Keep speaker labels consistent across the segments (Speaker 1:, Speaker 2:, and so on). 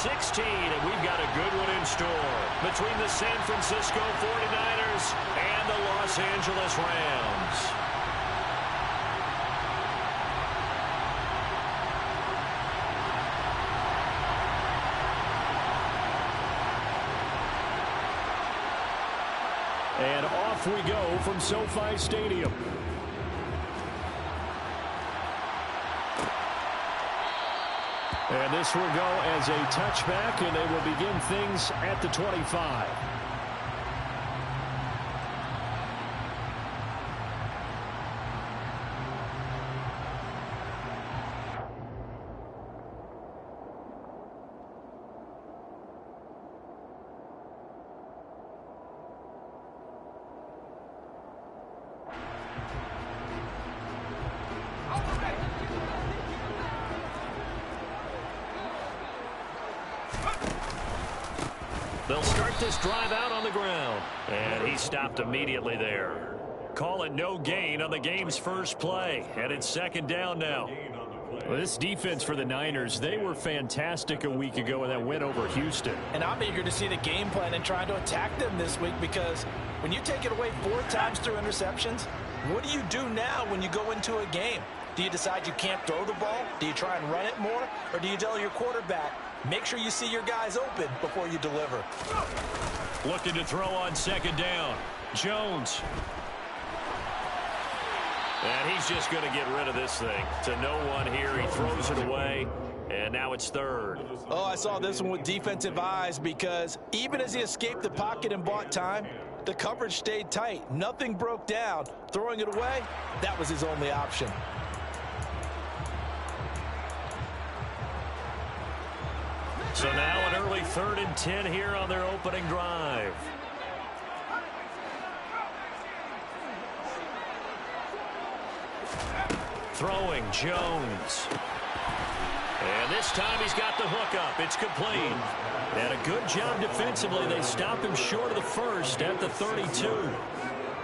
Speaker 1: 16, and we've got a good one in store between the San Francisco 49ers and the Los Angeles Rams.
Speaker 2: And off we go from SoFi Stadium. And this will go as a touchback, and they will begin things at the 25.
Speaker 1: They'll start this drive out on the ground. And he stopped immediately there. Call it no gain on the game's first play. And it's second down now.
Speaker 2: Well, this defense for the Niners, they were fantastic a week ago in that win over Houston.
Speaker 3: And I'm eager to see the game plan and try to attack them this week, because when you take it away 4 times through interceptions, what do you do now when you go into a game? Do you decide you can't throw the ball? Do you try and run it more? Or do you tell your quarterback, make sure you see your guys open before you deliver?
Speaker 1: Looking to throw on second down. Jones. And he's just going to get rid of this thing. To no one here. He throws it away. And now it's third.
Speaker 3: Oh, I saw this one with defensive eyes, because even as he escaped the pocket and bought time, the coverage stayed tight. Nothing broke down. Throwing it away, that was his only option.
Speaker 1: So now an early 3rd and 10 here on their opening drive. Throwing, Jones. And this time he's got the hook up. It's complete. And a good job defensively. They stop him short of the first at the 32.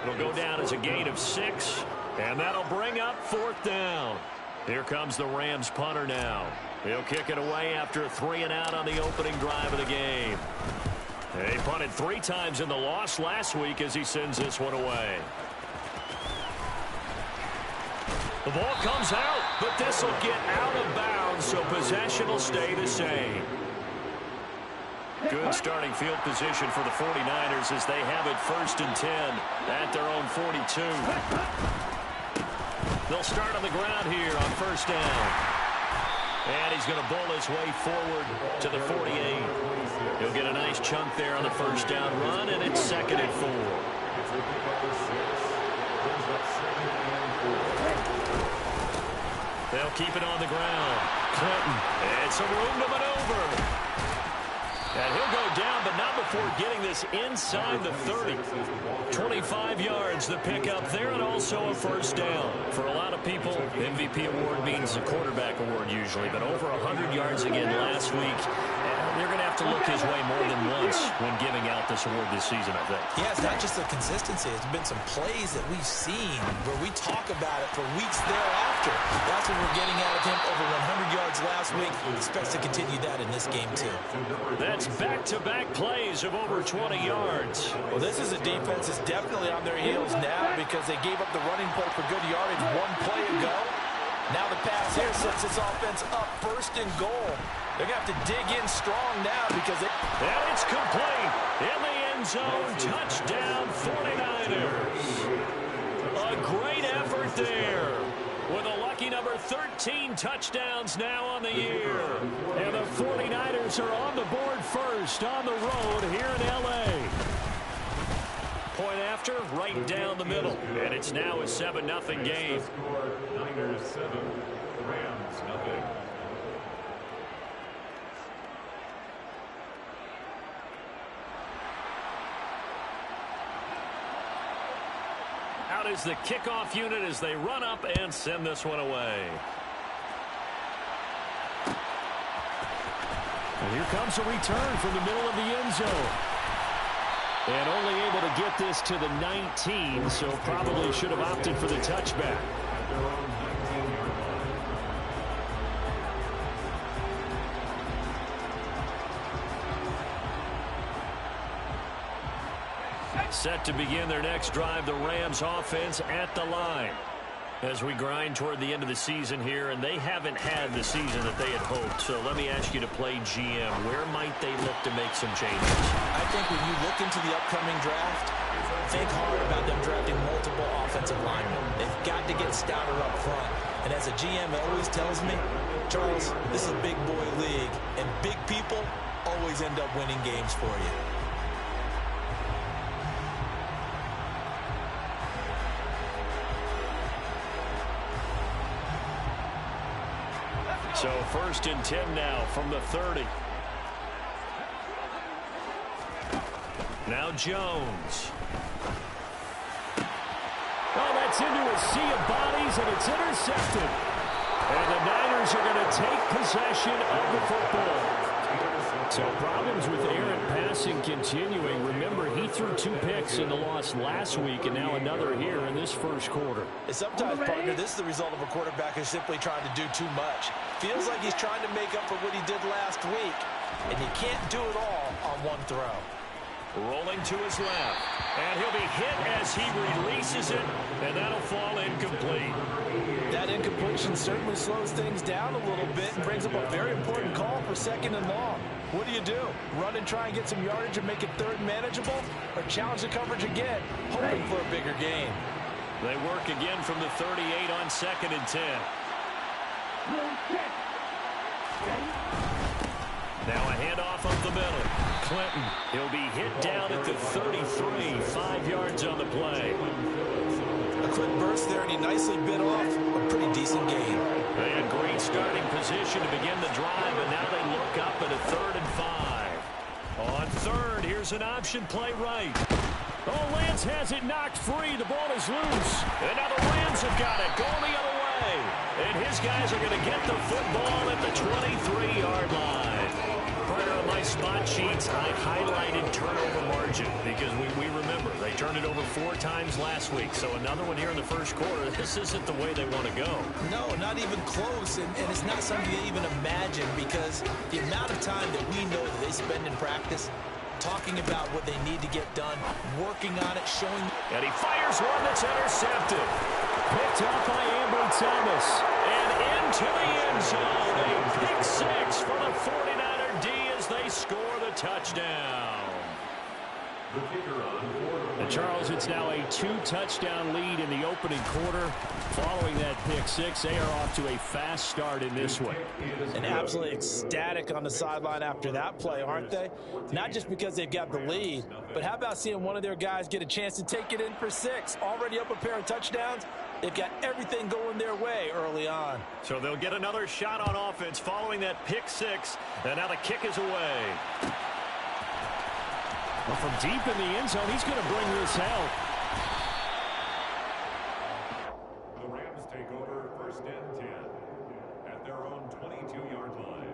Speaker 1: It'll go down as a gain of 6. And that'll bring up 4th down. Here comes the Rams punter now. He'll kick it away after a 3-and-out on the opening drive of the game. He punted 3 times in the loss last week as he sends this one away. The ball comes out, but this will get out of bounds, so possession will stay the same. Good starting field position for the 49ers as they have it 1st and 10 at their own 42. They'll start on the ground here on 1st down. And he's going to bowl his way forward to the 48. He'll get a nice chunk there on the 1st down run, and it's 2nd and 4. They'll keep it on the ground. Clinton, and some room to maneuver. And he'll go down, but not before getting this inside the 30. 25 yards the pickup there, and also a 1st down. For a lot of people, MVP award means a quarterback award usually, but over 100 yards again last week. They're going to have to look his way more than once when giving out this award this season, I think.
Speaker 3: Yeah, it's not just the consistency. It's been some plays that we've seen where we talk about it for weeks thereafter. That's what we're getting out of him. Over 100 yards last week. Expects to continue that in this game, too.
Speaker 1: That's back-to-back plays of over 20 yards.
Speaker 3: Well, this is a defense that's definitely on their heels now, because they gave up the running play for good yardage 1 play ago. Now the pass here sets this offense up 1st and goal. They're going to have to dig in strong now, because they...
Speaker 1: And it's complete. In the end zone. Touchdown 49ers. A great effort there. With a lucky number 13 touchdowns now on the year. And the 49ers are on the board first on the road here in L.A. Point after, right down the middle. And it's now a 7-0 game.
Speaker 4: Niners 7, Rams 0.
Speaker 1: Out is the kickoff unit as they run up and send this one away.
Speaker 2: And here comes a return from the middle of the end zone. And only able to get this to the 19, so probably should have opted for the touchback.
Speaker 1: Set to begin their next drive, the Rams offense at the line. As we grind toward the end of the season here, and they haven't had the season that they had hoped. So let me ask you to play GM. Where might they look to make some changes?
Speaker 3: I think when you look into the upcoming draft, think hard about them drafting multiple offensive linemen. They've got to get stouter up front. And as a GM, it always tells me, Charles, this is a big boy league, and big people always end up winning games for you.
Speaker 1: So 1st and 10 now from the 30. Now Jones.
Speaker 2: Oh, that's into a sea of bodies, and it's intercepted. And the Niners are going to take possession of the football. So problems with errant passing continuing. Remember, he threw 2 picks in the loss last week, and now another here in this first quarter.
Speaker 3: And sometimes, partner, this is the result of a quarterback who's simply trying to do too much. Feels like he's trying to make up for what he did last week, and he can't do it all on one throw.
Speaker 1: Rolling to his left, and he'll be hit as he releases it, and that'll fall incomplete.
Speaker 3: That incompletion certainly slows things down a little bit and brings up a very important call for 2nd and long. What do? Run and try and get some yardage and make it 3rd manageable, or challenge the coverage again, hoping for a bigger gain?
Speaker 1: They work again from the 38 on 2nd and 10. Now a handoff up the middle. Clinton, he'll be hit down at the 33, 5 yards on the play.
Speaker 3: A quick burst there, and he nicely bit off a pretty decent gain.
Speaker 1: They had great starting position to begin the drive, and now they look up at a 3rd and 5. On 3rd, here's an option play right.
Speaker 2: Oh, Lance has it knocked free. The ball is loose.
Speaker 1: And now the Rams have got it going the other way. And his guys are going to get the football at the 23-yard line. Partner, on my spot sheets, I highlighted turnover margin because we remember they turned it over 4 times last week. So another one here in the first quarter. This isn't the way they want to go.
Speaker 3: No, not even close. And it's not something they even imagine, because the amount of time that we know that they spend in practice talking about what they need to get done, working on it, showing.
Speaker 1: And he fires one that's intercepted.
Speaker 2: Picked up by Ambry Thomas.
Speaker 1: And into the end zone. A pick 6 for the 49er D as they score the touchdown.
Speaker 2: And Charles, it's now a 2-touchdown lead in the opening quarter. Following that pick 6, they are off to a fast start in this one.
Speaker 3: And absolutely ecstatic on the sideline after that play, aren't they? Not just because they've got the lead, but how about seeing one of their guys get a chance to take it in for 6? Already up a pair of touchdowns. They've got everything going their way early on.
Speaker 1: So they'll get another shot on offense following that pick 6. And now the kick is away.
Speaker 2: Well, from deep in the end zone, he's going to bring this out.
Speaker 4: The Rams take over 1st and 10 at their own 22-yard line.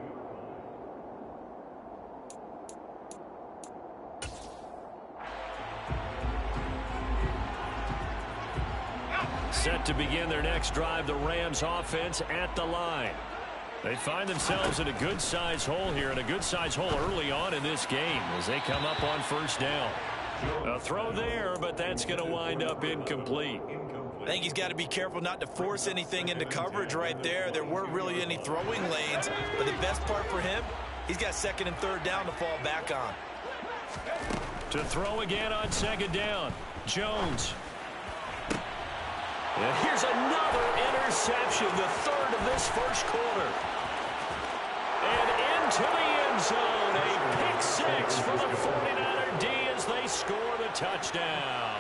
Speaker 1: Set to begin their next drive, the Rams offense at the line. They find themselves in a good-sized hole here, and a good-sized hole early on in this game as they come up on 1st down. A throw there, but that's going to wind up incomplete.
Speaker 3: I think he's got to be careful not to force anything into coverage right there. There weren't really any throwing lanes, but the best part for him, he's got 2nd and 3rd down to fall back on.
Speaker 1: To throw again on 2nd down, Jones. And here's another interception, the 3rd of this first quarter. And into the end zone, a pick 6 for the 49er D as they score the touchdown.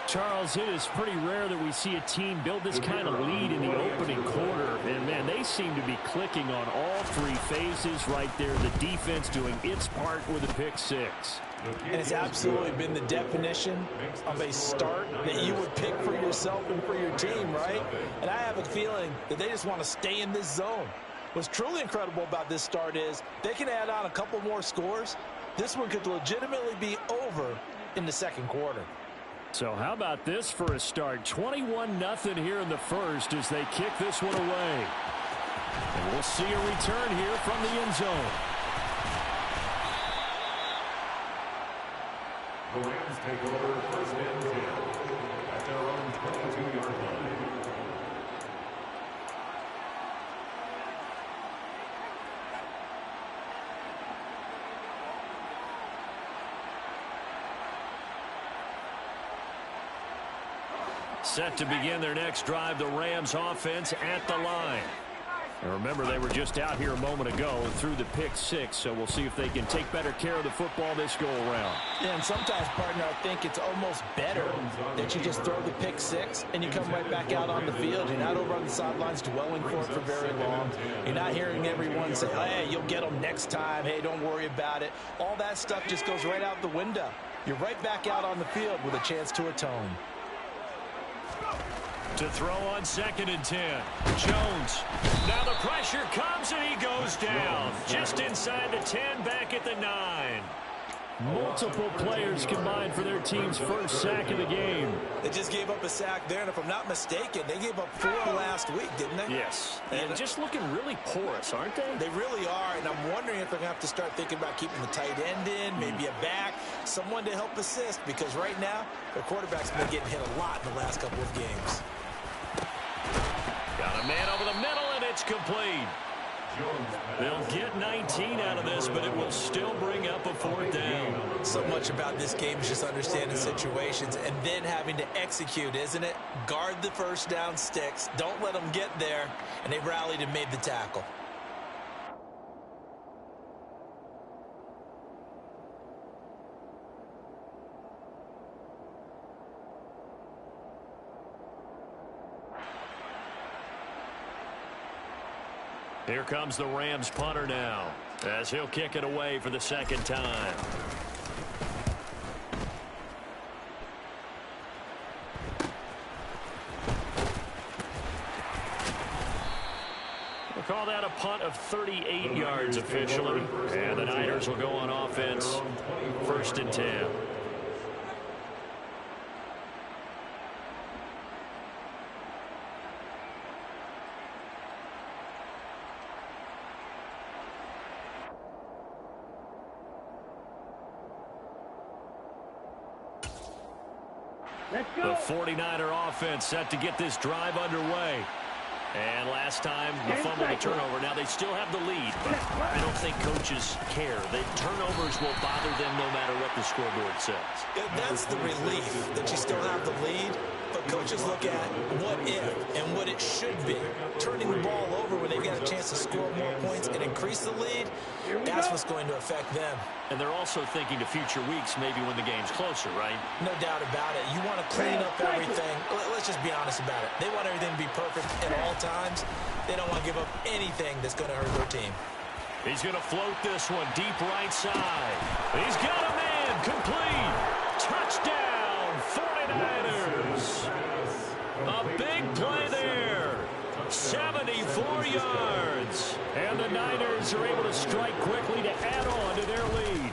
Speaker 2: Charles, it is pretty rare that we see a team build this kind of lead in the opening quarter. And, man, they seem to be clicking on all 3 phases right there. The defense doing its part with a pick 6.
Speaker 3: And it's absolutely been the definition of a start that you would pick for yourself and for your team, right? And I have a feeling that they just want to stay in this zone. What's truly incredible about this start is they can add on a couple more scores. This one could legitimately be over in the 2nd quarter.
Speaker 2: So how about this for a start? 21-0 here in the first as they kick this one away. And we'll see a return here from the end zone.
Speaker 4: The Rams take over first and 10 at their own 22-yard line.
Speaker 1: Set to begin their next drive, the Rams offense at the line.
Speaker 2: And remember, they were just out here a moment ago through the pick six, so we'll see if they can take better care of the football this go-around.
Speaker 3: Yeah, and sometimes, partner, I think it's almost better that you just throw the pick six and you come right back out on the field. You're not over on the sidelines dwelling for it for very long. You're not hearing everyone say, hey, you'll get them next time. Hey, don't worry about it. All that stuff just goes right out the window. You're right back out on the field with a chance to atone.
Speaker 1: To throw on 2nd and 10. Jones. Now the pressure comes and he goes down. Just inside the 10, back at the 9.
Speaker 2: Multiple players combined for their team's first sack of the game.
Speaker 3: They just gave up a sack there, and if I'm not mistaken, they gave up 4 last week, didn't they?
Speaker 1: Yes. And just looking really porous, aren't they?
Speaker 3: They really are, and I'm wondering if they're going to have to start thinking about keeping the tight end in, maybe a back, someone to help assist, because right now, their quarterback's been getting hit a lot in the last couple of games.
Speaker 1: Got a man over the middle, and it's complete. They'll get 19 out of this, but it will still bring up a 4th down.
Speaker 3: So much about this game is just understanding situations and then having to execute, isn't it? Guard the first down sticks. Don't let them get there. And they rallied and made the tackle.
Speaker 1: Here comes the Rams punter now, as he'll kick it away for the 2nd time. We'll call that a punt of 38 yards officially. And the Niners will go on offense, 1st and 10. The 49er offense set to get this drive underway. And last time, the fumble and turnover. Now, they still have the lead, but I don't think coaches care. The turnovers will bother them no matter what the scoreboard says.
Speaker 3: That's the relief, that you still have the lead. But coaches look at what if and what it should be. Turning the ball over when they get a chance to score more points and increase the lead, that's what's going to affect them.
Speaker 1: And they're also thinking to future weeks, maybe when the game's closer, right?
Speaker 3: No doubt about it. You want to clean up everything. Let's just be honest about it. They want everything to be perfect at all times. They don't want to give up anything that's going to hurt their team.
Speaker 1: He's going to float this one deep right side. He's got a man. Complete. Touchdown, 49ers. A big play there. 74 yards.
Speaker 2: And the Niners are able to strike quickly to add on to their lead.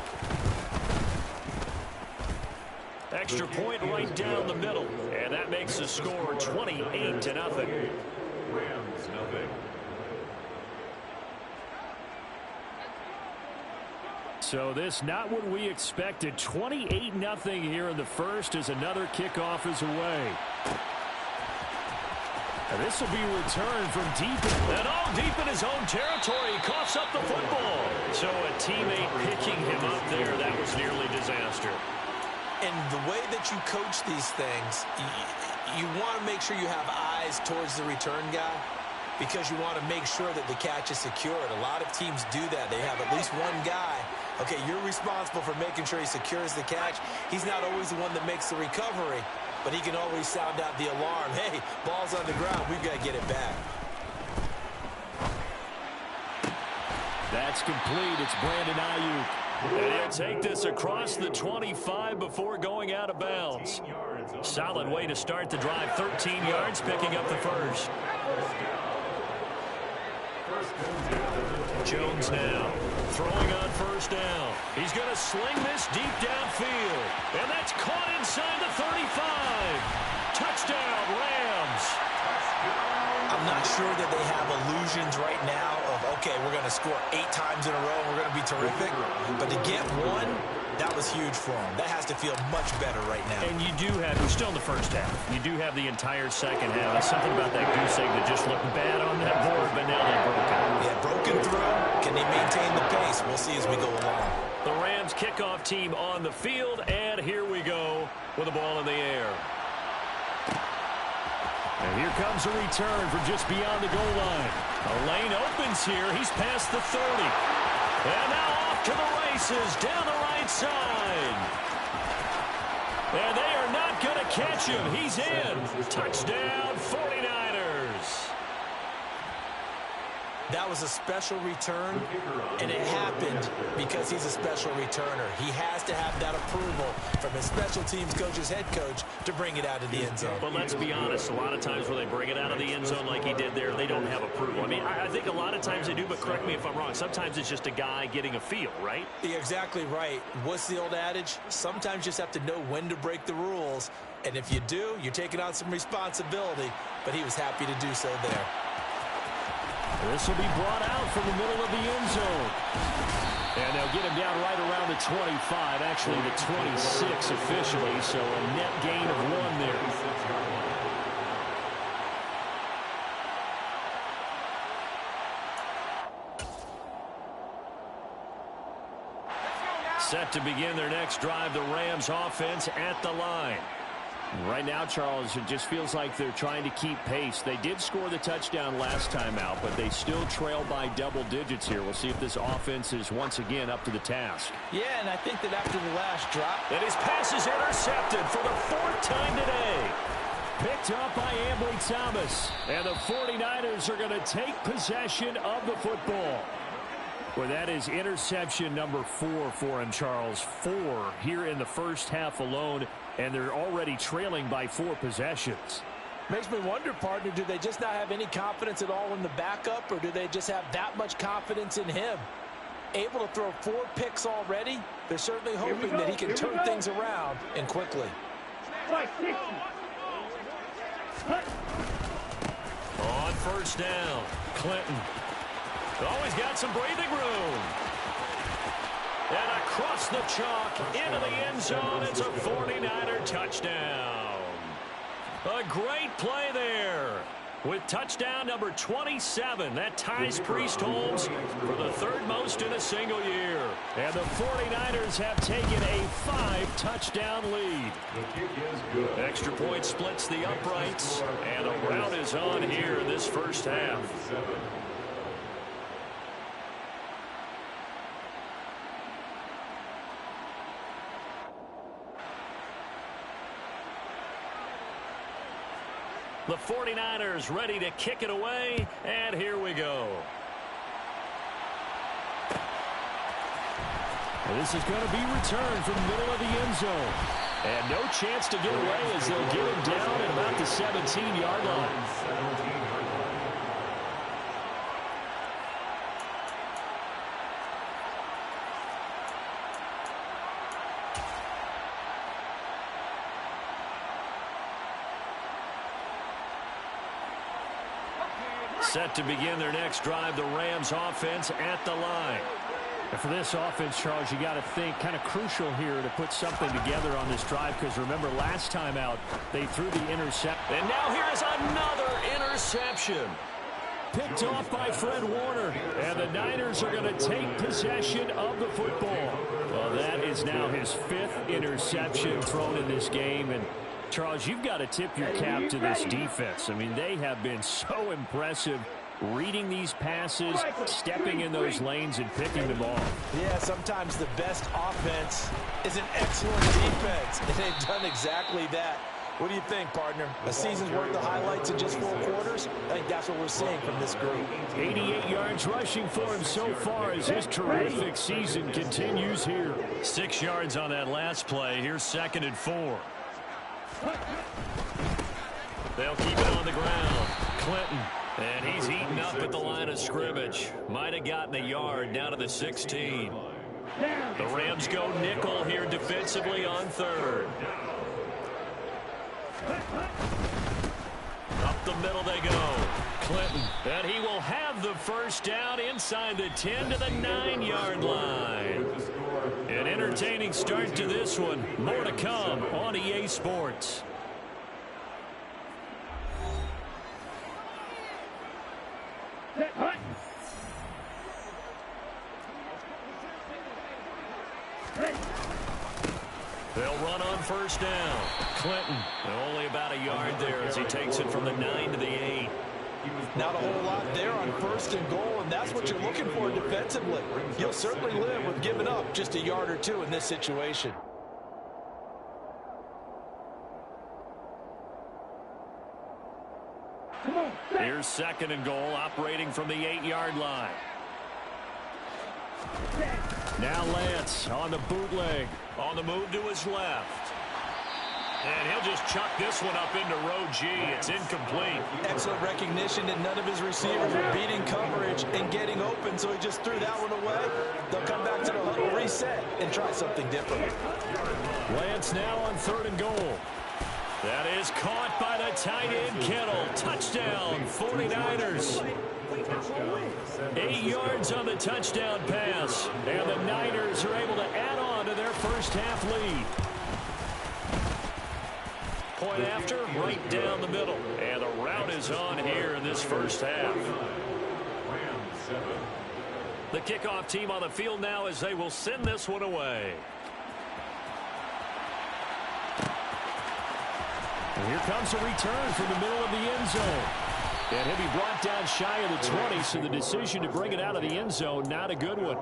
Speaker 1: Extra point right down the middle. And that makes the score 28-0.
Speaker 4: Rams, nothing.
Speaker 2: So this not what we expected. 28-0 here in the first as another kickoff is away. And this will be returned from deep.
Speaker 1: And all deep in his own territory. He coughs up the football. So a teammate picking him up there, that was nearly disaster.
Speaker 3: And the way that you coach these things, you want to make sure you have eyes towards the return guy, because you want to make sure that the catch is secured. A lot of teams do that. They have at least one guy. Okay, you're responsible for making sure he secures the catch. He's not always the one that makes the recovery, but he can always sound out the alarm. Hey, ball's on the ground. We've got to get it back.
Speaker 2: That's complete. It's Brandon Ayuk.
Speaker 1: And he'll take this across the 25 before going out of bounds. Solid way to start the drive. 13 yards, picking up the first. Jones now throwing on first down. He's going to sling this deep downfield. And that's caught inside the 35. Touchdown, Rams.
Speaker 3: I'm not sure that they have illusions right now of, okay, we're going to score 8 times in a row and we're going to be terrific. But to get one, That was huge for him. That has to feel much better right now.
Speaker 1: And you do have, we're still in the first half. You do have the entire second half. There's something about that goose egg that just looked bad on that board, but now they broke it.
Speaker 3: Yeah, broken through. Can he maintain the pace? We'll see as we go along.
Speaker 1: The Rams kickoff team on the field, and here we go with the ball in the air.
Speaker 2: And here comes a return from just beyond the goal line.
Speaker 1: A lane opens here. He's past the 30. And now off to the races down the right side. And they are not going to catch him. He's in. Touchdown, 49ers.
Speaker 3: That was a special return, and it happened because he's a special returner. He has to have that approval from his special teams coach's head coach to bring it out of the end zone.
Speaker 1: But let's be honest, a lot of times when they bring it out of the end zone like he did there, they don't have approval. I mean, I think a lot of times they do, but correct me if I'm wrong. Sometimes it's just a guy getting a feel, right?
Speaker 3: You're exactly right. What's the old adage? Sometimes you just have to know when to break the rules, and if you do, you're taking on some responsibility, but he was happy to do so there.
Speaker 2: This will be brought out from the middle of the end zone. And they'll get him down right around the 25, actually the 26 officially, so a net gain of 1 there.
Speaker 1: Set to begin their next drive, the Rams offense at the line.
Speaker 2: Right now, Charles, it just feels like they're trying to keep pace. They did score the touchdown last time out, but they still trail by double digits here. We'll see if this offense is once again up to the task.
Speaker 3: Yeah, and I think that after the last drop,
Speaker 1: and his pass is intercepted for the 4th time today.
Speaker 2: Picked up by Ambry Thomas. And the 49ers are going to take possession of the football. Well, that is interception number 4 for him, Charles. 4 here in the first half alone, and they're already trailing by 4 possessions.
Speaker 3: Makes me wonder, partner, do they just not have any confidence at all in the backup, or do they just have that much confidence in him? Able to throw 4 picks already, they're certainly hoping that he can turn things around and quickly.
Speaker 1: On first down, Clinton. Always got some breathing room. And across the chalk, into the end zone, it's a 49er touchdown. A great play there. With touchdown number 27, that ties Priest Holmes for the 3rd most in a single year.
Speaker 2: And the 49ers have taken a 5-touchdown lead.
Speaker 1: Extra point splits the uprights, and a rout is on here in this first half. The 49ers ready to kick it away, and here we go.
Speaker 2: And this is going to be returned from the middle of the end zone. And no chance to get away as they'll get him down at about the 17-yard line.
Speaker 1: Set to begin their next drive, the Rams offense at the line.
Speaker 2: And for this offense, Charles, you got to think kind of crucial here to put something together on this drive, because remember last time out they threw the intercept.
Speaker 1: And now here is another interception.
Speaker 2: Picked off by Fred Warner. And the Niners are going to take possession of the football. Well, that is now his 5th interception thrown in this game. And Charles, you've got to tip your cap to this defense. I mean, they have been so impressive reading these passes, stepping in those lanes, and picking them off.
Speaker 3: Yeah, sometimes the best offense is an excellent defense, and they've done exactly that. What do you think, partner? A season's worth of highlights in just 4 quarters? I think that's what we're seeing from this group.
Speaker 2: 88 yards rushing for him so far as his terrific season continues here.
Speaker 1: 6 yards on that last play. Here's 2nd and 4. They'll keep it on the ground. Clinton. And he's eaten up at the line of scrimmage. Might have gotten a yard down to the 16. The Rams go nickel here defensively on 3rd. Up the middle they go. Clinton. And he will have the first down inside the 10 to the 9-yard line. An entertaining start to this one. More to come on EA Sports. They'll run on first down. Clinton only about a yard there as he takes it from the 9 to the 8.
Speaker 3: Not a whole lot there on first and goal, and that's what you're looking for defensively. You'll certainly live with giving up just a yard or two in this situation.
Speaker 1: Here's second and goal, operating from the 8-yard line.
Speaker 2: Now Lance on the bootleg.
Speaker 1: On the move to his left. And he'll just chuck this one up into row G. It's incomplete.
Speaker 3: Excellent recognition that none of his receivers were beating coverage and getting open, so he just threw that one away. They'll come back to the huddle, reset, and try something different.
Speaker 2: Lance now on third and goal.
Speaker 1: That is caught by the tight end Kittle. Touchdown, 49ers. 8 yards on the touchdown pass. And the Niners are able to add on to their first half lead. Point after, right down the middle. And the route is on here in this first half. The kickoff team on the field now as they will send this one away.
Speaker 2: And here comes a return from the middle of the end zone. And he'll be brought down shy of the 20, so the decision to bring it out of the end zone, not a good one.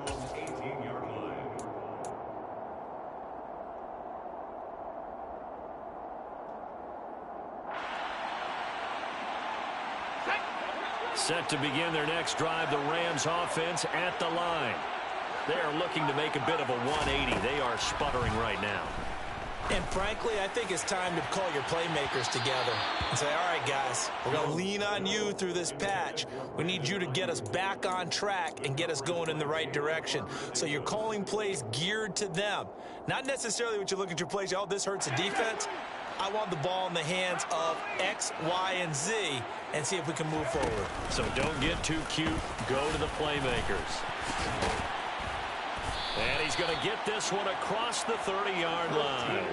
Speaker 1: Set to begin their next drive, the Rams offense at the line. They are looking to make a bit of a 180. They are sputtering right now.
Speaker 3: And frankly, I think it's time to call your playmakers together and say, all right, guys, we're going to lean on you through this patch. We need you to get us back on track and get us going in the right direction. So you're calling plays geared to them. Not necessarily what you look at your plays, oh, this hurts the defense. I want the ball in the hands of X, Y, and Z and see if we can move forward.
Speaker 1: So don't get too cute. Go to the playmakers. And he's going to get this one across the 30-yard line.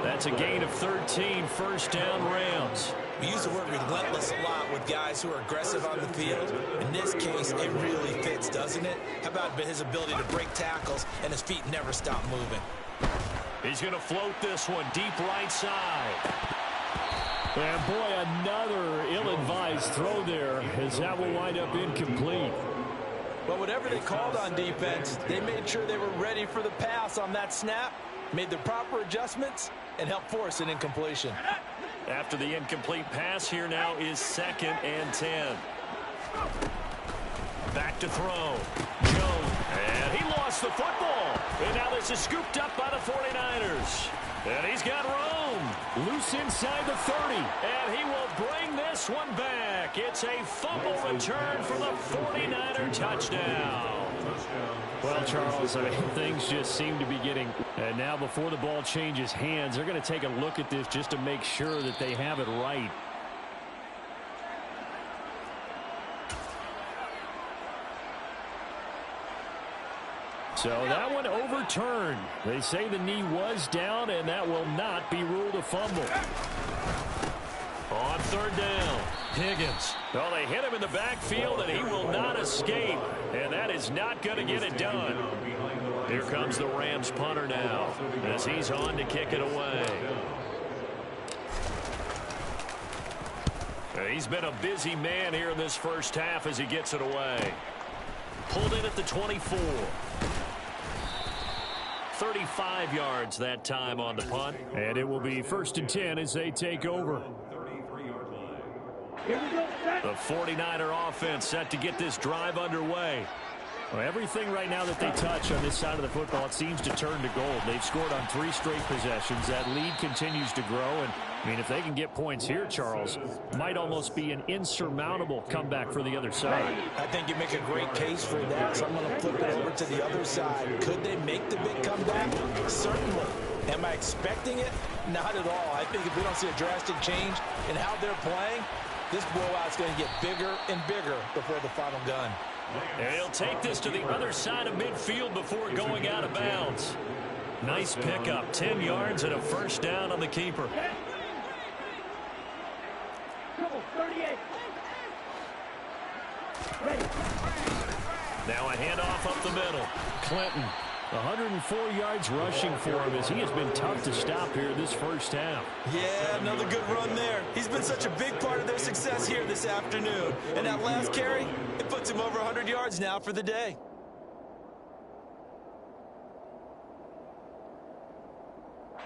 Speaker 1: That's a gain of 13, first down Rams.
Speaker 3: We use the word relentless a lot with guys who are aggressive on the field. In this case, it really fits, doesn't it? How about his ability to break tackles and his feet never stop moving?
Speaker 1: He's going to float this one deep right side.
Speaker 2: And boy, another ill-advised throw there as that will wind up incomplete.
Speaker 3: But whatever they called on defense, they made sure they were ready for the pass on that snap, made the proper adjustments, and helped force an incompletion.
Speaker 1: After the incomplete pass, here now is 2nd and 10. Back to throw. Jones. And he lost the football. And now this is scooped up by the 49ers. And he's got Rome
Speaker 2: loose inside the 30.
Speaker 1: And he will bring this one back. It's a fumble return for the 49er touchdown.
Speaker 2: Well, Charles, I mean, things just seem to be getting... And now before the ball changes hands, they're going to take a look at this just to make sure that they have it right. So that one overturned. They say the knee was down, and that will not be ruled a fumble.
Speaker 1: On third down, Higgins. Well, they hit him in the backfield, and he will not escape. And that is not going to get it done. Here comes the Rams punter now as he's on to kick it away. He's been a busy man here in this first half as he gets it away. Pulled in at the 24. 35 yards that time on the punt.
Speaker 2: And it will be 1st and 10 as they take over.
Speaker 1: The 49er offense set to get this drive underway.
Speaker 2: Well, everything right now that they touch on this side of the football, it seems to turn to gold. They've scored on 3 straight possessions. That lead continues to grow. And, I mean, if they can get points here, Charles, might almost be an insurmountable comeback for the other side.
Speaker 3: I think you make a great case for that, so I'm going to flip it over to the other side. Could they make the big comeback? Certainly. Am I expecting it? Not at all. I think if we don't see a drastic change in how they're playing, this blowout's going to get bigger and bigger before the final gun.
Speaker 1: And he'll take this to the other side of midfield before going out of bounds. Nice pickup. 10 yards and a first down on the keeper. Now a handoff up the middle. Clinton.
Speaker 2: 104 yards rushing for him as he has been tough to stop here this first half.
Speaker 3: Yeah, another good run there. He's been such a big part of their success here this afternoon. And that last carry, it puts him over 100 yards now for the day.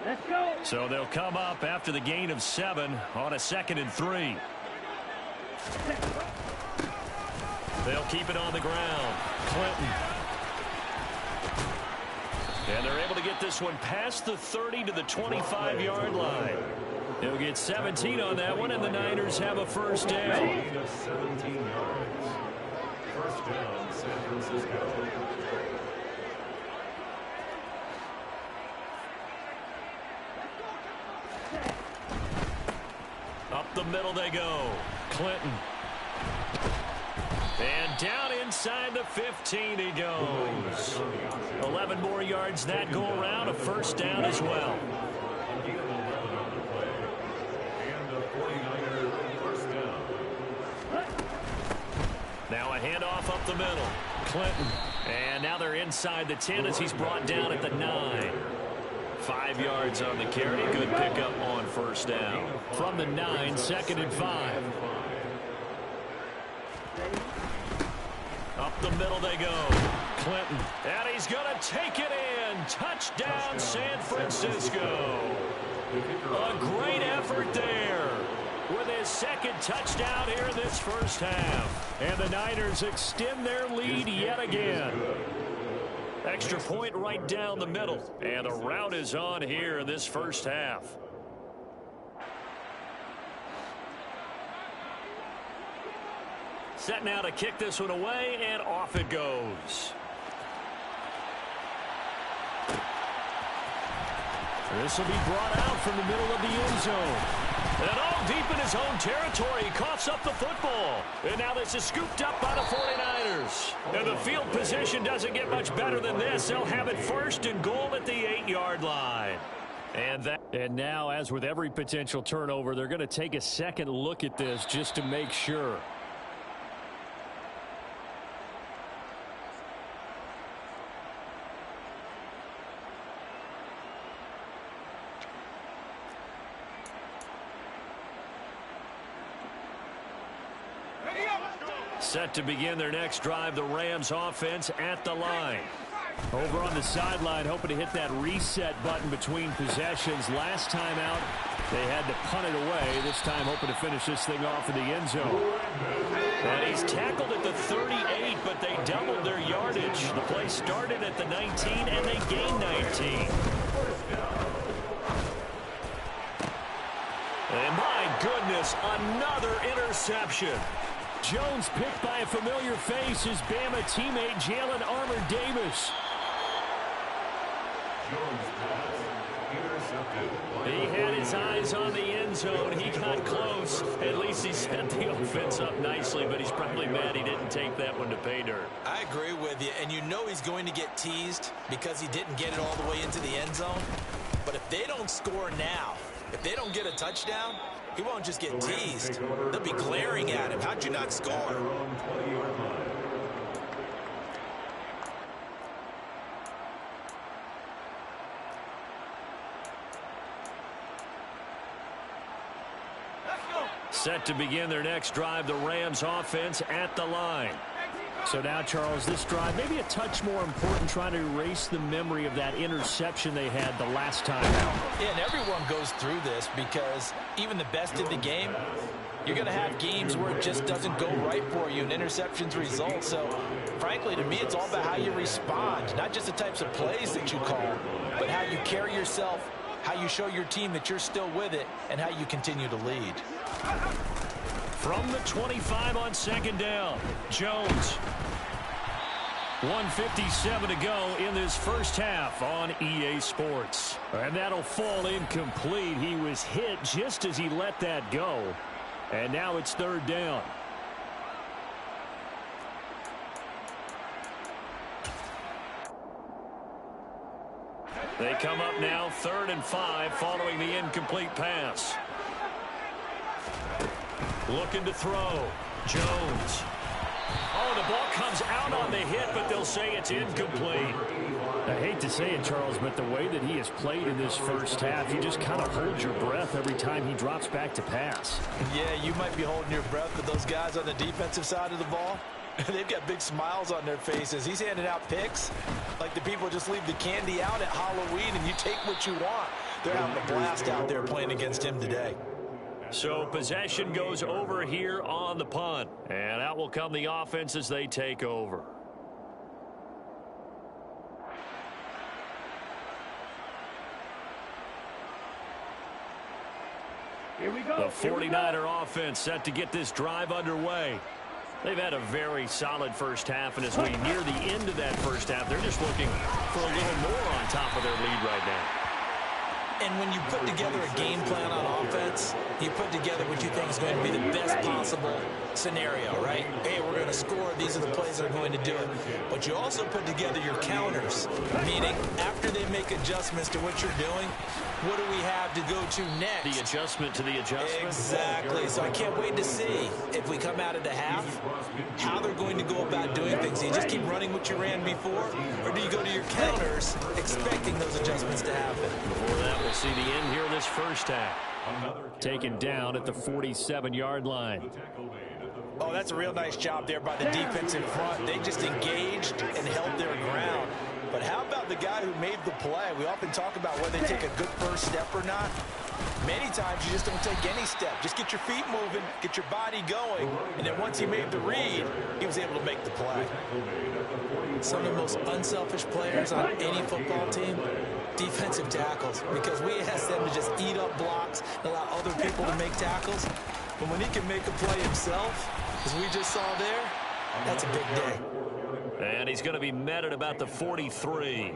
Speaker 2: Let's go.
Speaker 1: So they'll come up after the gain of 7 on a 2nd and 3. They'll keep it on the ground. Clinton. And they're able to get this one past the 30 to the 25-yard line. They'll get 17 on that one, and the Niners have a first down.
Speaker 4: 17 yards. First down, San Francisco.
Speaker 1: Up the middle they go. Clinton. And down inside the 15 he goes. 11 more yards that go around. A first down as well. Now a handoff up the middle. Clinton. And now they're inside the 10 as he's brought down at the 9. 5 yards on the carry. Good pickup on first down.
Speaker 2: From the 9, 2nd and 5.
Speaker 1: Up the middle they go. Clinton. And he's going to take it in. Touchdown, San Francisco. A great effort there with his 2nd touchdown here in this first half.
Speaker 2: And the Niners extend their lead yet again.
Speaker 1: Extra point right down the middle. And the route is on here in this first half. Set now to kick this one away, and off it goes.
Speaker 2: This will be brought out from the middle of the end zone.
Speaker 1: And all deep in his own territory, he coughs up the football. And now this is scooped up by the 49ers. And the field position doesn't get much better than this. They'll have it first and goal at the 8-yard line.
Speaker 2: And now, as with every potential turnover, they're going to take a second look at this just to make sure.
Speaker 1: Set to begin their next drive, the Rams offense at the line.
Speaker 2: Over on the sideline, hoping to hit that reset button between possessions. Last time out, they had to punt it away. This time hoping to finish this thing off in the end zone.
Speaker 1: And he's tackled at the 38, but they doubled their yardage. The play started at the 19, and they gained 19. And my goodness, another interception.
Speaker 2: Jones picked by a familiar face, his Bama teammate Jalen Armour-Davis.
Speaker 1: He had his eyes on the end zone. He got close. At least he set the offense up nicely, but he's probably mad he didn't take that one to pay dirt.
Speaker 3: I agree with you, and you know he's going to get teased because he didn't get it all the way into the end zone. But if they don't score now, if they don't get a touchdown, he won't just get teased. They'll be glaring at him. How'd you not score?
Speaker 1: Set to begin their next drive, the Rams offense at the line.
Speaker 2: So now, Charles, this drive maybe a touch more important, trying to erase the memory of that interception they had the last time out.
Speaker 3: Yeah, and everyone goes through this because even the best in the game, you're going to have games where it just doesn't go right for you and interceptions result. So, frankly, to me, it's all about how you respond, not just the types of plays that you call, but how you carry yourself, how you show your team that you're still with it, and how you continue to lead.
Speaker 1: From the 25 on second down, Jones. 1:57 to go in this first half on EA Sports.
Speaker 2: And that'll fall incomplete. He was hit just as he let that go. And now it's third down.
Speaker 1: They come up now 3rd and 5 following the incomplete pass. Looking to throw. Jones. Oh, the ball comes out on the hit, but they'll say it's incomplete.
Speaker 2: I hate to say it, Charles, but the way that he has played in this first half, you just kind of hold your breath every time he drops back to pass.
Speaker 3: Yeah, you might be holding your breath, but those guys on the defensive side of the ball, they've got big smiles on their faces. He's handing out picks like the people just leave the candy out at Halloween and you take what you want. They're having a blast out there playing against him today.
Speaker 1: So possession goes over here on the punt. And out will come the offense as they take over.
Speaker 2: Here we go.
Speaker 1: The 49er offense set to get this drive underway. They've had a very solid first half, and as we near the end of that first half, they're just looking for a little more on top of their lead right now.
Speaker 3: And when you put together a game plan on offense, you put together what you think is going to be the best possible scenario, right? Hey, we're going to score. These are the plays that are going to do it. But you also put together your counters, meaning after they make adjustments to what you're doing, what do we have to go to next?
Speaker 1: The adjustment to the adjustment?
Speaker 3: Exactly. So I can't wait to see if we come out of the half, how they're going to go about doing things. Do you just keep running what you ran before, or do you go to your counters expecting those adjustments to happen?
Speaker 1: Before that, we'll see the end here this first half.
Speaker 2: Taken down at the 47-yard line.
Speaker 3: Oh, that's a real nice job there by the defensive front. They just engaged and held their ground. But how about the guy who made the play? We often talk about whether they take a good first step or not. Many times you just don't take any step. Just get your feet moving, get your body going, and then once he made the read, he was able to make the play. Some of the most unselfish players on any football team, defensive tackles, because we ask them to just eat up blocks and allow other people to make tackles. But when he can make a play himself, as we just saw there, that's a big day.
Speaker 1: And he's going to be met at about the 43.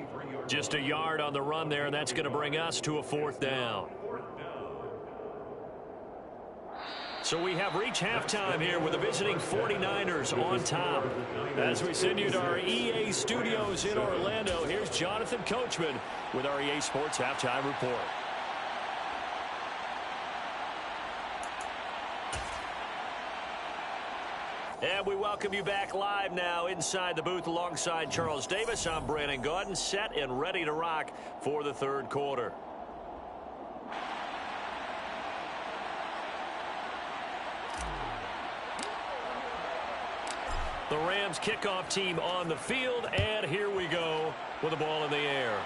Speaker 1: Just a yard on the run there, and that's going to bring us to a 4th down. So we have reached halftime here with the visiting 49ers on top. As we send you to our EA studios in Orlando, here's Jonathan Coachman with our EA Sports Halftime Report. And we welcome you back live now inside the booth alongside Charles Davis. I'm Brandon Gaudin, set and ready to rock for the third quarter. The Rams kickoff team on the field, and here we go with the ball in the air.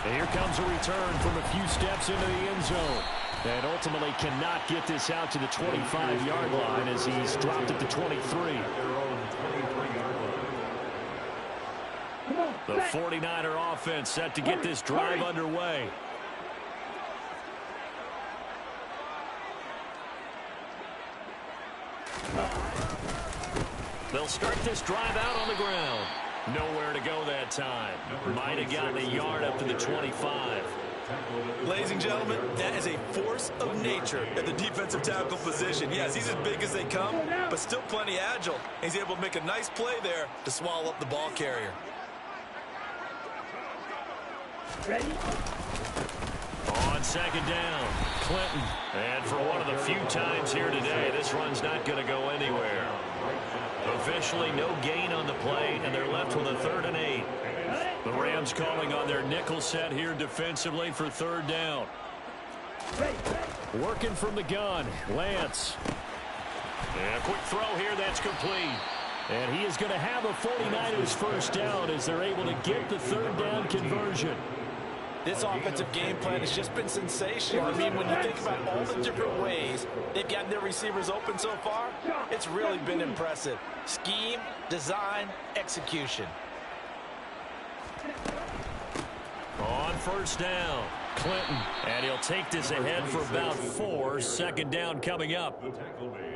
Speaker 2: And here comes a return from a few steps into the end zone. And ultimately cannot get this out to the 25-yard line as he's dropped at the 23.
Speaker 1: The 49er offense set to get this drive underway. They'll start this drive out on the ground. Nowhere to go that time. Might have gotten a yard up to the 25.
Speaker 3: Ladies and gentlemen, that is a force of nature at the defensive tackle position. Yes, he's as big as they come, but still plenty agile. He's able to make a nice play there to swallow up the ball carrier.
Speaker 2: Ready?
Speaker 1: On second down, Clinton. And for one of the few times here today, this run's not going to go anywhere. Officially no gain on the play, and they're left with a 3rd and 8. The Rams calling on their nickel set here defensively for 3rd down.
Speaker 2: Working from the gun, Lance.
Speaker 1: And a quick throw here, that's complete.
Speaker 2: And he is going to have a 49ers first down as they're able to get the 3rd down conversion.
Speaker 3: This offensive game plan has just been sensational. I mean, when you think about all the different ways they've gotten their receivers open so far, it's really been impressive. Scheme, design, execution.
Speaker 1: On first down, Clinton. And he'll take this ahead for about 4. 2nd down coming up.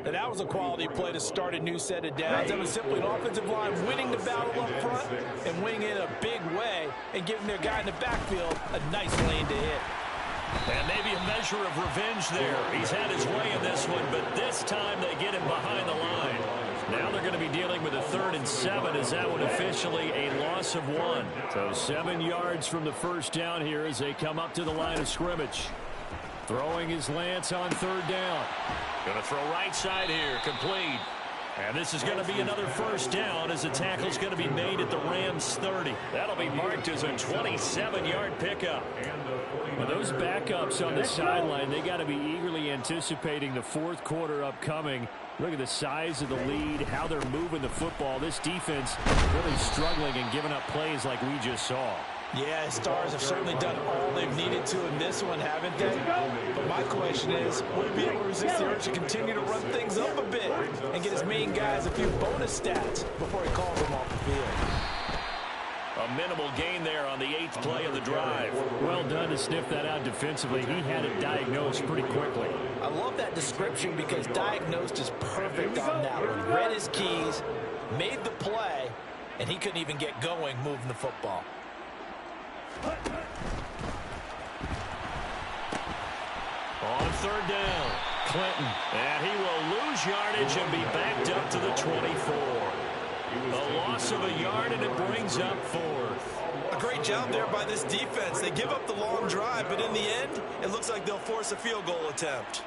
Speaker 3: And that was a quality play to start a new set of downs. That was simply an offensive line winning the battle up front and winning it in a big way and giving their guy in the backfield a nice lane to hit.
Speaker 1: And maybe a measure of revenge there. He's had his way in this one, but this time they get him behind the line.
Speaker 2: Now they're going to be dealing with a 3rd and 7 as that one officially a loss of 1. So 7 yards from the first down here as they come up to the line of scrimmage. Throwing his Lance on 3rd down. Going to throw right side here, complete. And this is going to be another first down as the tackle's going to be made at the Rams 30. That'll be marked as a 27-yard pickup. Well, those backups on the sideline, they got to be eagerly anticipating the 4th quarter upcoming. Look at the size of the lead, how they're moving the football. This defense really struggling and giving up plays like we just saw.
Speaker 3: Yeah, Stars have certainly done all they've needed to in this one, haven't they? But my question is, will he be able to resist the urge to continue to run things up a bit and get his main guys a few bonus stats before he calls them off the field?
Speaker 2: A minimal gain there on the 8th play of the drive. Well done to sniff that out defensively. He had it diagnosed pretty quickly.
Speaker 3: I love that description because diagnosed is perfect on that one. Read his keys, made the play, and he couldn't even get going moving the football.
Speaker 2: On 3rd down, Clinton. And he will lose yardage and be backed up to the 24. A loss of a yard, and it brings up 4th.
Speaker 5: A great job there by this defense. They give up the long drive, but in the end, it looks like they'll force a field goal attempt.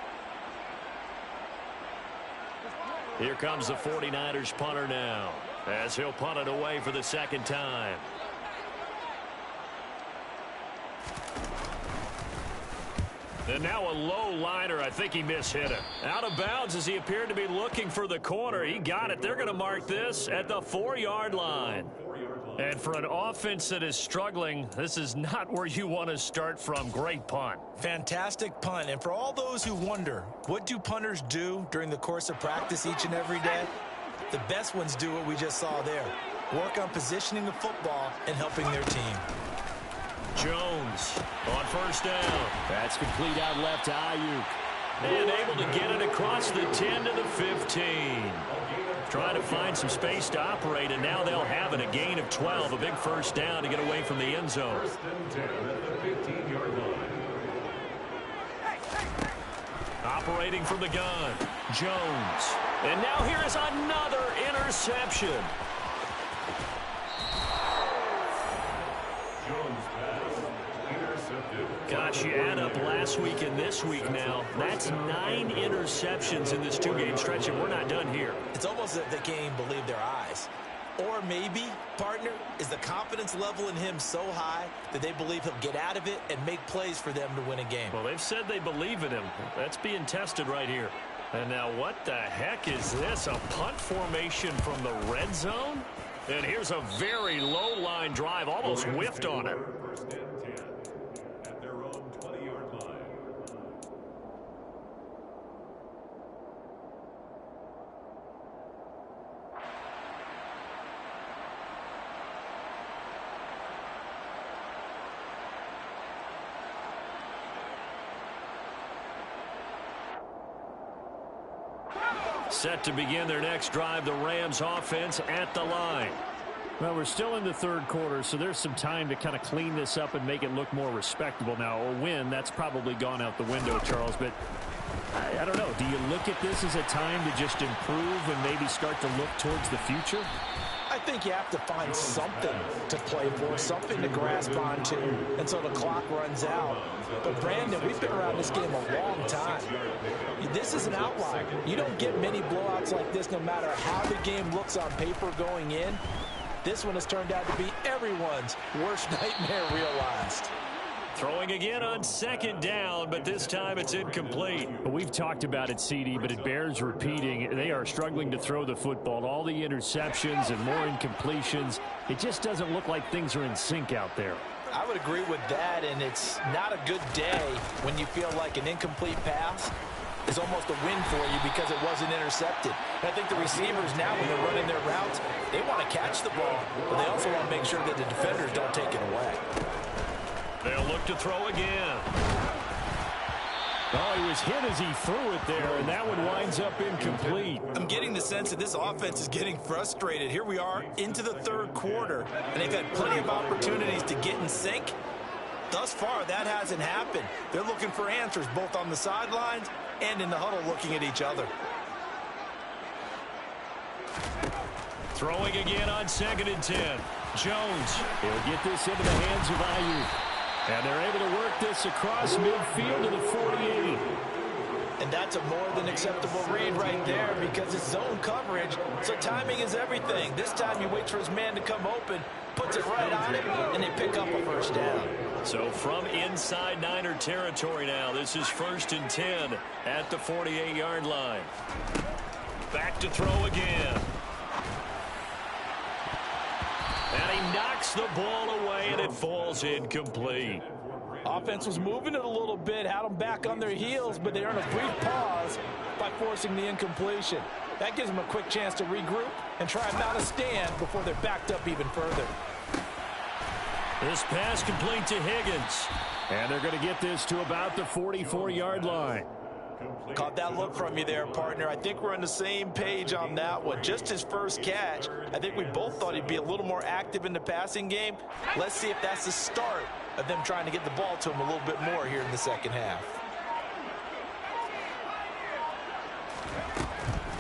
Speaker 2: Here comes the 49ers punter now, as he'll punt it away for the 2nd time. And now a low liner. I think he mishit it. Out of bounds as he appeared to be looking for the corner. He got it. They're going to mark this at the 4-yard line. And for an offense that is struggling, this is not where you want to start from. Great punt.
Speaker 3: Fantastic punt. And for all those who wonder, what do punters do during the course of practice each and every day? The best ones do what we just saw there. Work on positioning the football and helping their team.
Speaker 2: Jones on 1st down. That's complete out left to Ayuk. And able to get it across the 10 to the 15. Trying to find some space to operate, and now they'll have it. A gain of 12, a big first down to get away from the end zone. Operating from the gun, Jones. And now here is another interception. Gosh, you add up last week and this week now. That's 9 interceptions in this 2-game stretch, and we're not done here.
Speaker 3: It's almost that they can't even believe their eyes. Or maybe, partner, is the confidence level in him so high that they believe he'll get out of it and make plays for them to win a game.
Speaker 2: Well, they've said they believe in him. That's being tested right here. And now what the heck is this? A punt formation from the red zone? And here's a very low line drive, almost whiffed on it. Set to begin their next drive, the Rams offense at the line. Well, we're still in the 3rd quarter, so there's some time to kind of clean this up and make it look more respectable. Now, a win, that's probably gone out the window, Charles, but I don't know. Do you look at this as a time to just improve and maybe start to look towards the future?
Speaker 3: I think you have to find something to play for, something to grasp onto until the clock runs out. But, Brandon, we've been around this game a long time. This is an outlier. You don't get many blowouts like this no matter how the game looks on paper going in. This one has turned out to be everyone's worst nightmare realized.
Speaker 2: Throwing again on 2nd down, but this time it's incomplete. We've talked about it, CD, but it bears repeating. They are struggling to throw the football. All the interceptions and more incompletions. It just doesn't look like things are in sync out there.
Speaker 3: I would agree with that, and it's not a good day when you feel like an incomplete pass is almost a win for you because it wasn't intercepted. And I think the receivers now, when they're running their routes, they want to catch the ball, but they also want to make sure that the defenders don't take it away.
Speaker 2: They'll look to throw again. Oh, he was hit as he threw it there, and that one winds up incomplete.
Speaker 5: I'm getting the sense that this offense is getting frustrated. Here we are into the 3rd quarter, and they've had plenty of opportunities to get in sync. Thus far, that hasn't happened. They're looking for answers both on the sidelines and in the huddle looking at each other.
Speaker 1: Throwing again on 2nd and 10. Jones.
Speaker 2: He'll get this into the hands of Ayuk. And they're able to work this across midfield to the 48.
Speaker 3: And that's a more than acceptable read right there because it's zone coverage, so timing is everything. This time he waits for his man to come open, puts it right on him, and they pick up a first down.
Speaker 1: So from inside Niner territory now, this is 1st and 10 at the 48-yard line. Back to throw again. And he knocks the ball away, and it falls incomplete.
Speaker 3: Offense was moving it a little bit, had them back on their heels, but they earned a brief pause by forcing the incompletion. That gives them a quick chance to regroup and try and mount a stand before they're backed up even further.
Speaker 1: This pass complete to Higgins.
Speaker 2: And they're going to get this to about the 44-yard line.
Speaker 3: Caught that look from you there, partner. I think we're on the same page on that one. Just his first catch. I think we both thought he'd be a little more active in the passing game. Let's see if that's the start of them trying to get the ball to him a little bit more here in the second half.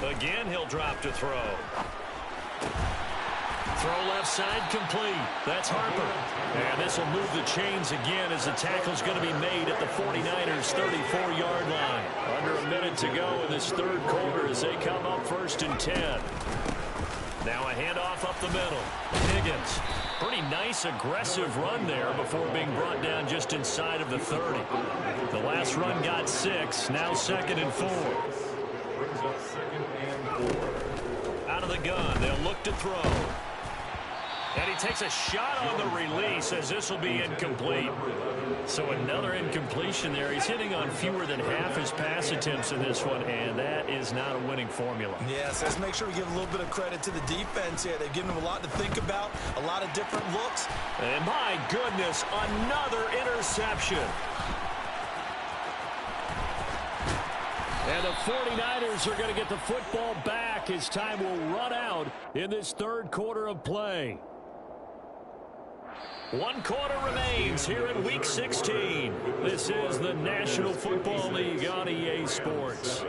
Speaker 1: Again, he'll drop to throw. Throw left side complete. That's Harper. And this will move the chains again as the tackle's going to be made at the 49ers' 34-yard line. Under a minute to go in this third quarter as they come up 1st and 10. Now a handoff up the middle. Higgins. Pretty nice aggressive run there before being brought down just inside of the 30. The last run got 6. Now 2nd and 4. Out of the gun. They'll look to throw. And he takes a shot on the release as this will be incomplete. So another incompletion there. He's hitting on fewer than half his pass attempts in this one, and that is not a winning formula.
Speaker 3: Yes, let's make sure we give a little bit of credit to the defense here. They've given him a lot to think about, a lot of different looks.
Speaker 1: And my goodness, another interception.
Speaker 2: And the 49ers are going to get the football back as time will run out in this third quarter of play.
Speaker 1: 1 quarter remains here in Week 16. This is the National Football League on EA Sports.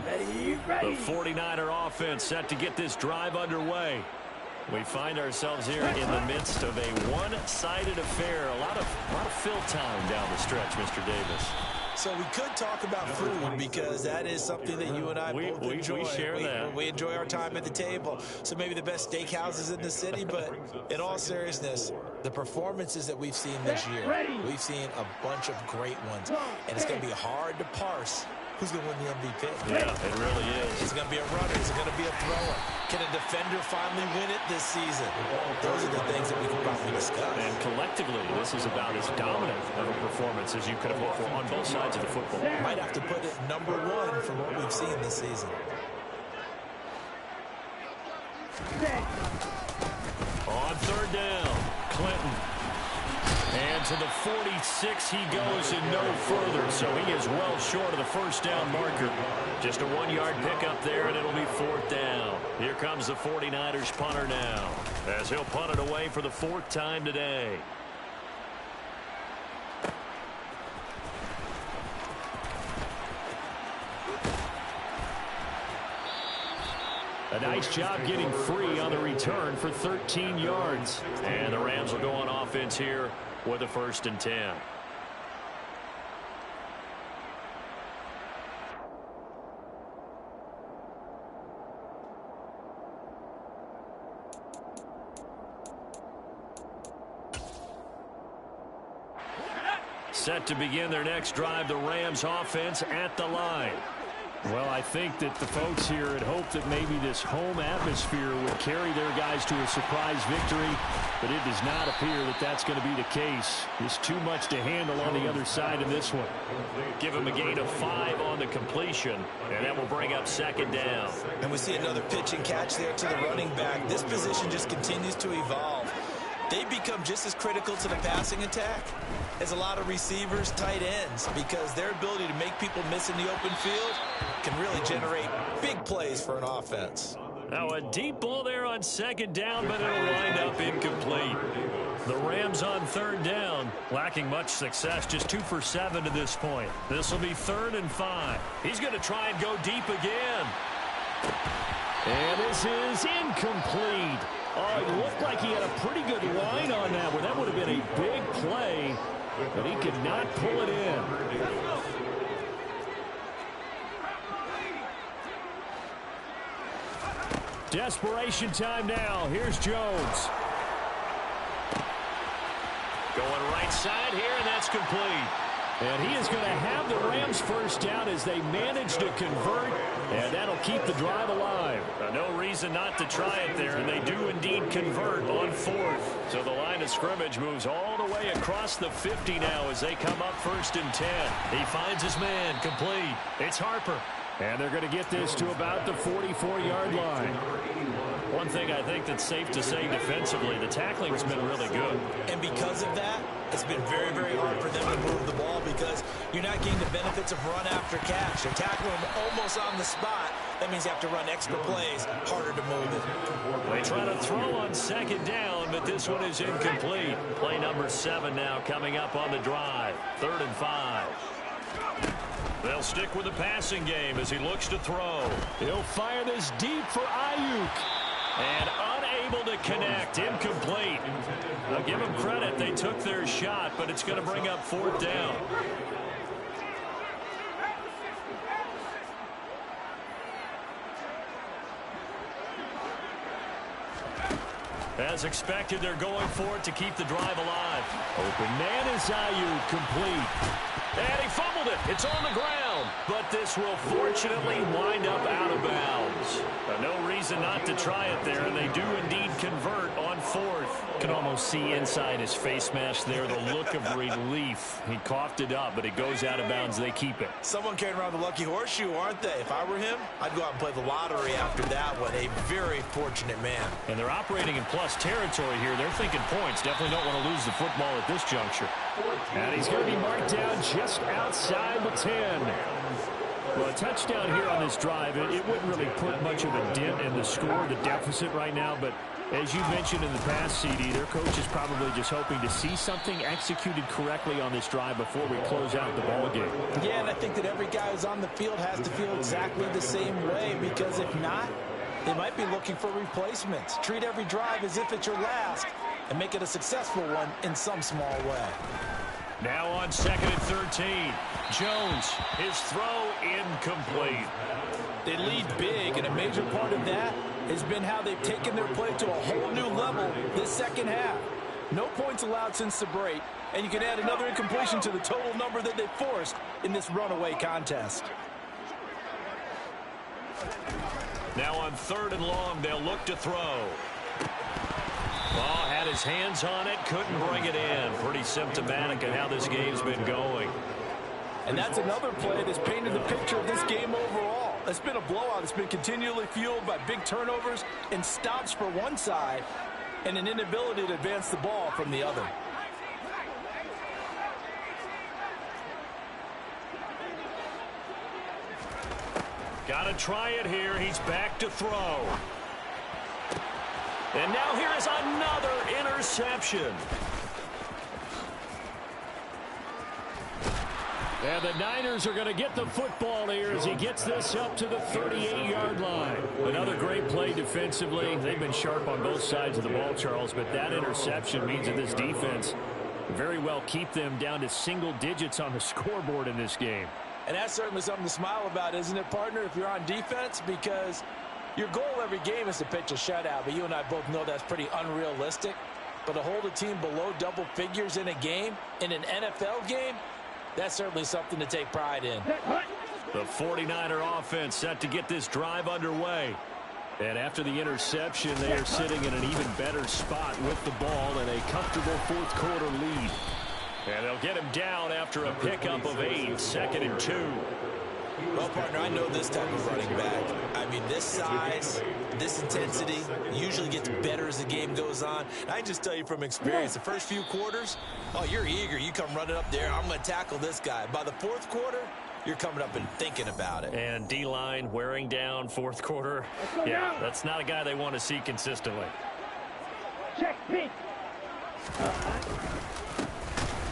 Speaker 1: The 49er offense set to get this drive underway. We find ourselves here in the midst of a one-sided affair. A lot of fill time down the stretch, Mr. Davis.
Speaker 3: So we could talk about food because that is something that you and I both enjoy.
Speaker 1: We share that.
Speaker 3: We enjoy our time at the table. So maybe the best steakhouses in the city, but in all seriousness, the performances that we've seen this year, we've seen a bunch of great ones. And it's going to be hard to parse who's going to win the MVP.
Speaker 1: Yeah, it really is.
Speaker 3: Is it going to be a runner? Is it going to be a thrower? Can a defender finally win it this season? Those are the things that we can probably discuss.
Speaker 1: And collectively, this is about as dominant of a performance as you could have hoped for on both sides of the football.
Speaker 3: Might have to put it number 1 for what we've seen this season.
Speaker 1: On 3rd down, Clinton. And to the 46 he goes and no further, so he is well short of the first down marker. Just a 1-yard pickup there, and it'll be 4th down. Here comes the 49ers punter now, as he'll punt it away for the 4th time today.
Speaker 2: A nice job getting free on the return for 13 yards.
Speaker 1: And the Rams will go on offense here with a 1st and 10. Set to begin their next drive, the Rams offense at the line.
Speaker 2: Well, I think that the folks here had hoped that maybe this home atmosphere would carry their guys to a surprise victory, but it does not appear that that's going to be the case. There's too much to handle on the other side in this one.
Speaker 1: Give him a gain of 5 on the completion, and that will bring up 2nd down.
Speaker 3: And we see another pitch and catch there to the running back. This position just continues to evolve. They become just as critical to the passing attack as a lot of receivers, tight ends, because their ability to make people miss in the open field can really generate big plays for an offense.
Speaker 1: Now a deep ball there on 2nd down, but it'll wind up incomplete. The Rams on third down, lacking much success, just 2 for 7 to this point. This will be 3rd and 5. He's going to try and go deep again.
Speaker 2: And this is incomplete. Oh, it looked like he had a pretty good line on that one. That would have been a big play, but he could not pull it in. Desperation time now. Here's Jones.
Speaker 1: Going right side here, and that's complete.
Speaker 2: And he is going to have the Rams first down as they manage to convert, and that'll keep the drive alive.
Speaker 1: No reason not to try it there, and they do indeed convert on 4th. So the line of scrimmage moves all the way across the 50 now as they come up 1st and 10. He finds his man, complete. It's Harper.
Speaker 2: And they're going to get this to about the 44-yard line.
Speaker 1: One thing I think that's safe to say defensively, the tackling has been really good.
Speaker 5: And because of that, it's been very, very hard for them to move the ball because you're not getting the benefits of run after catch. They're tackling them almost on the spot. That means you have to run extra plays, harder to move it.
Speaker 1: They try to throw on 2nd down, but this one is incomplete. Play number 7 now coming up on the drive. 3rd and 5. They'll stick with the passing game as he looks to throw.
Speaker 2: He'll fire this deep for Ayuk.
Speaker 1: And unable to connect. Incomplete. I'll give them credit. They took their shot, but it's going to bring up 4th down. As expected, they're going for it to keep the drive alive.
Speaker 2: Open man is Ayuk, complete.
Speaker 1: And he fumbled it. It's on the ground. But this will fortunately wind up out of bounds. No reason not to try it there, and they do indeed convert on 4th.
Speaker 2: You can almost see inside his face mask there the look of relief. He coughed it up, but it goes out of bounds. They keep it.
Speaker 5: Someone carrying around the lucky horseshoe, aren't they? If I were him, I'd go out and play the lottery after that one. A very fortunate man.
Speaker 1: And they're operating in plus territory here. They're thinking points. Definitely don't want to lose the football at this juncture.
Speaker 2: And he's going to be marked down just outside the 10. Well, a touchdown here on this drive, it wouldn't really put much of a dent in the score, the deficit right now. But as you mentioned in the past, CD, their coach is probably just hoping to see something executed correctly on this drive before we close out the ball game.
Speaker 3: Yeah, and I think that every guy who's on the field has to feel exactly the same way, because if not, they might be looking for replacements. Treat every drive as if it's your last and make it a successful one in some small way.
Speaker 1: Now on 2nd and 13. Jones, his throw incomplete.
Speaker 3: They lead big, and a major part of that has been how they've taken their play to a whole new level this second half. No points allowed since the break, and you can add another incompletion to the total number that they forced in this runaway contest.
Speaker 1: Now on 3rd and long, they'll look to throw. Ball had his hands on it, couldn't bring it in. Pretty symptomatic of how this game's been going.
Speaker 3: And that's another play that's painted the picture of this game overall. It's been a blowout. It's been continually fueled by big turnovers and stops for one side and an inability to advance the ball from the other.
Speaker 1: Got to try it here. He's back to throw. And now here is another interception.
Speaker 2: And the Niners are going to get the football here as he gets this up to the 38-yard line. Another great play defensively. They've been sharp on both sides of the ball, Charles, but that interception means that this defense very well keep them down to single digits on the scoreboard in this game.
Speaker 3: And that's certainly something to smile about, isn't it, partner, if you're on defense? Because your goal every game is to pitch a shutout, but you and I both know that's pretty unrealistic. But to hold a team below double figures in a game, in an NFL game, that's certainly something to take pride in.
Speaker 1: The 49er offense set to get this drive underway.
Speaker 2: And after the interception, they are sitting in an even better spot with the ball and a comfortable fourth-quarter lead.
Speaker 1: And they'll get him down after a pickup of 8, 2nd and 2.
Speaker 5: Well, partner, I know this type of running back. I mean, this size, this intensity usually gets better as the game goes on. And I just tell you from experience, the first few quarters, oh, you're eager. You come running up there, I'm going to tackle this guy. By the fourth quarter, you're coming up and thinking about it.
Speaker 1: And D-line wearing down fourth quarter. Yeah, that's not a guy they want to see consistently.
Speaker 6: Check, pitch.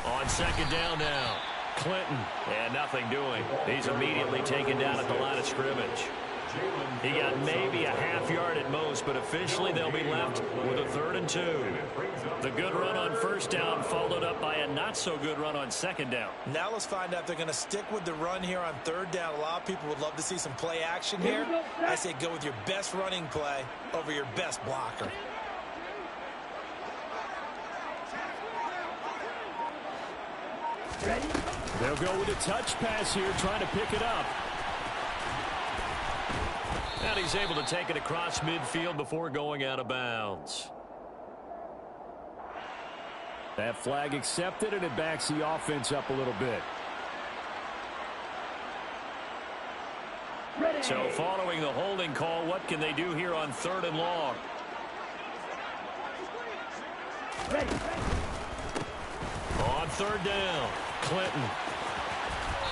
Speaker 1: On second down now, Clinton, and nothing doing. He's immediately taken down at the line of scrimmage. He got maybe a half yard at most, but officially they'll be left with a 3rd and 2. The good run on first down followed up by a not-so-good run on second down.
Speaker 3: Now let's find out if they're going to stick with the run here on 3rd down. A lot of people would love to see some play action here. I say go with your best running play over your best blocker.
Speaker 2: They'll go with a touch pass here, trying to pick it up.
Speaker 1: And he's able to take it across midfield before going out of bounds.
Speaker 2: That flag accepted, and it backs the offense up a little bit.
Speaker 1: So following the holding call, what can they do here on 3rd and long? On 3rd down, Clinton.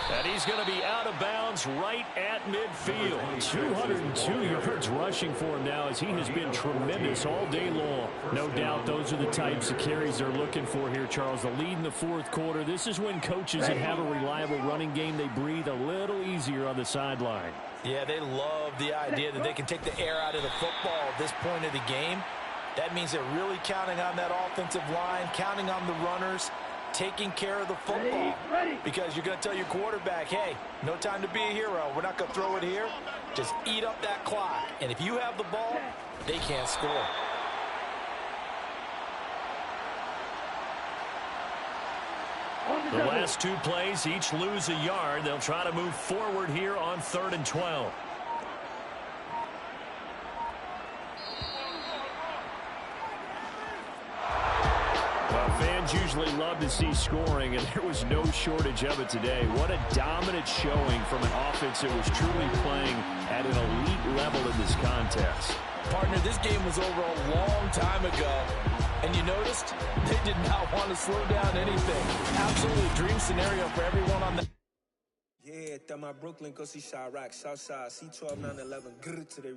Speaker 1: And he's going to be out of bounds right at midfield.
Speaker 2: 202 yards rushing for him now, as he has been tremendous all day long. No doubt those are the types of carries they're looking for here, Charles. The lead in the 4th quarter. This is when coaches that have a reliable running game, they breathe a little easier on the sideline.
Speaker 3: Yeah, they love the idea that they can take the air out of the football at this point of the game. That means they're really counting on that offensive line, counting on the runners, taking care of the football. Because you're going to tell your quarterback, hey, no time to be a hero. We're not going to throw it here. Just eat up that clock. And if you have the ball, they can't score.
Speaker 1: The last 2 plays, each lose a yard. They'll try to move forward here on 3rd and 12.
Speaker 2: Fans usually love to see scoring, and there was no shortage of it today. What a dominant showing from an offense that was truly playing at an elite level in this contest.
Speaker 3: Partner, this game was over a long time ago, and you noticed they did not want to slow down anything. Absolutely dream scenario for everyone on the...
Speaker 6: Yeah, that my Brooklyn, go see Chirac, Southside, C12, 911, grr to the